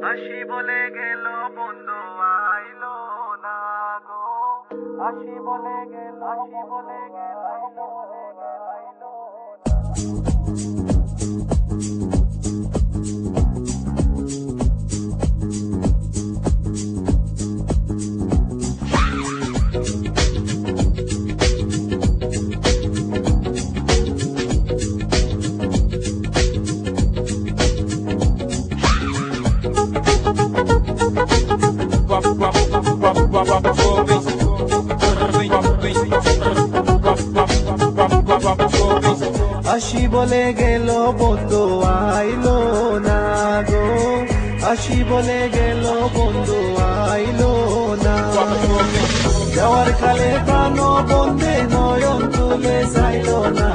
হাসি বলে গেল বন্ধু আইলো না গো, হাসি বলে গেল, হাসি বলে গেল, আইলো হাসি বলে গেল বন্ধু আইলো না গো, হাসি বলে গেল বন্ধু আইলো না। যাওয়ার কালে প্রাণ বন্ধে নয়ন তুলে চাইলো না,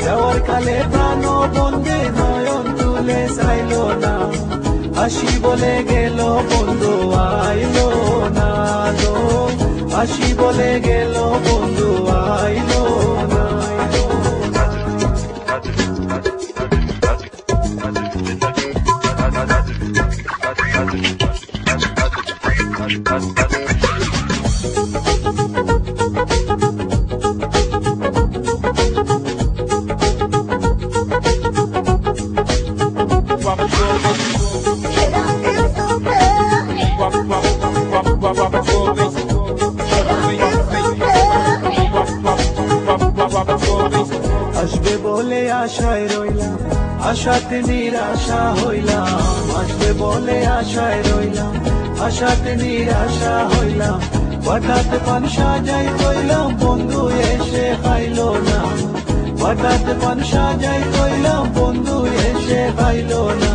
যাওয়ার কালে প্রাণ বন্ধে নয়ন তুলে চাইলো না। হাসি বলে গেল বন্ধু আইলো না গো, হাসি বলে গেল বন্ধু আইলো না। আসবে বলে আশায় রইলাম, আশাতে নিরাশা হইলাম। আসবে বলে আশায় রইলাম, আশাতে নিরাশা হইলাম। হঠাৎ পান সাজাই কইলাম বন্ধু এসে খাইলো না, হঠাৎ পান সাজাই কইলাম বন্ধু এসে খাইলো না।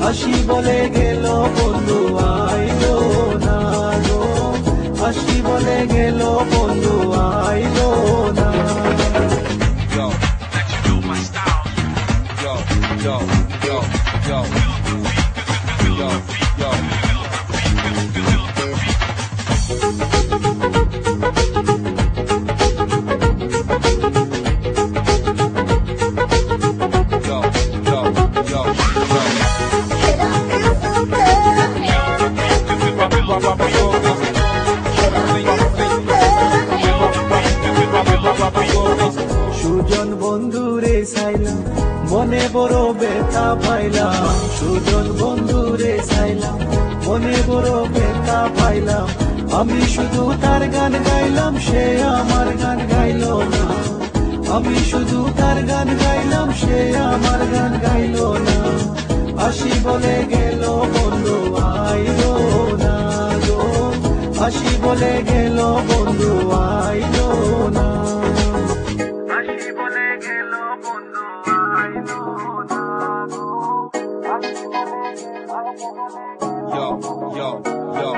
হাসি বলে গেল বন্ধু আইলো না গো, হাসি বলে গেল বন্ধু আইলো না। সুজন বন্ধুরে চাইলাম, মনে বড় ব্যথা পাইলাম। সুজন বন্ধুরে চাইলাম, মনে বড় ব্যথা পাইলাম। আমি শুধু তার গান গাইলাম, সে আমার গান গাইলো না। আমি শুধু তার গান গাইলাম, সে আমার গান গাইলো না। হাসি বলে গেল বন্ধু আইলো না গো, হাসি বলে গেল বন্ধু আইলো না। হাসি বলে গেল বন্ধু আইলো না গো, হাসি বলে Yo, yo, yo,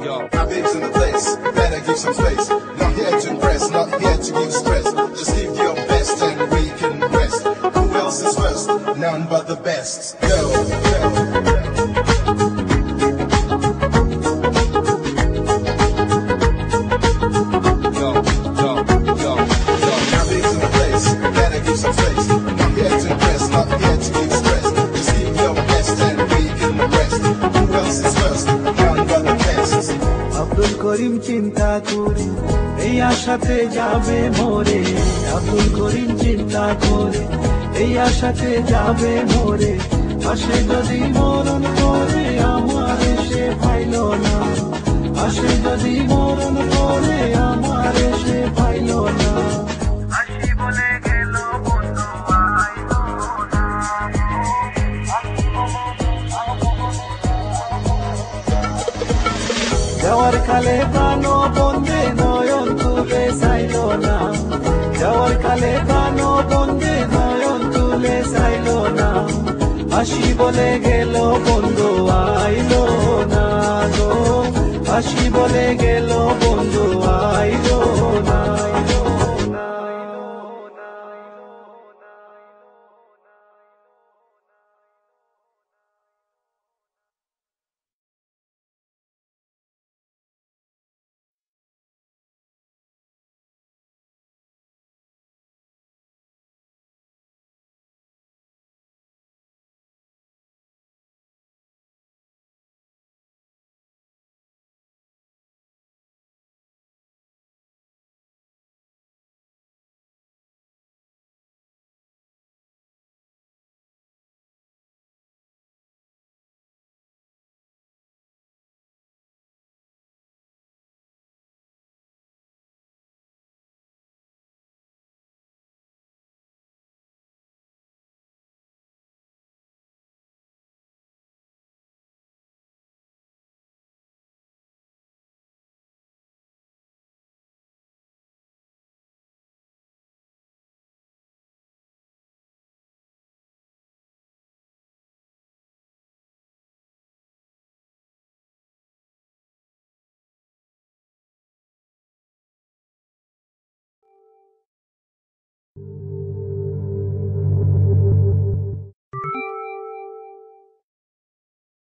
yo. My babes in the place, better give some space. Not here to impress, not here to give stress. Just give your best and we can rest. Who else is first? None but the best. Go, go. Abdul Karim চিন্তা করে এই আশাতে যাবে মরে, আব্দুল করিম চিন্তা করে এই আশাতে যাবে মরে। আসে যদি মরণ করে আমার সে পাইল না, আসে যদি মরণ করে আমার সে পাইল না। হাসি বলে গেল বন্ধু আইলো না, যাওয়ার কালে প্রাণ বন্ধে নয়ন তুলে চাইলো না, যাওয়ার কালে প্রাণ বন্ধে নয়ন তুলে চাইলো না। হাসি বলে গেল বন্ধু আইলো না গো, হাসি বলে গেল বন্ধু আইলো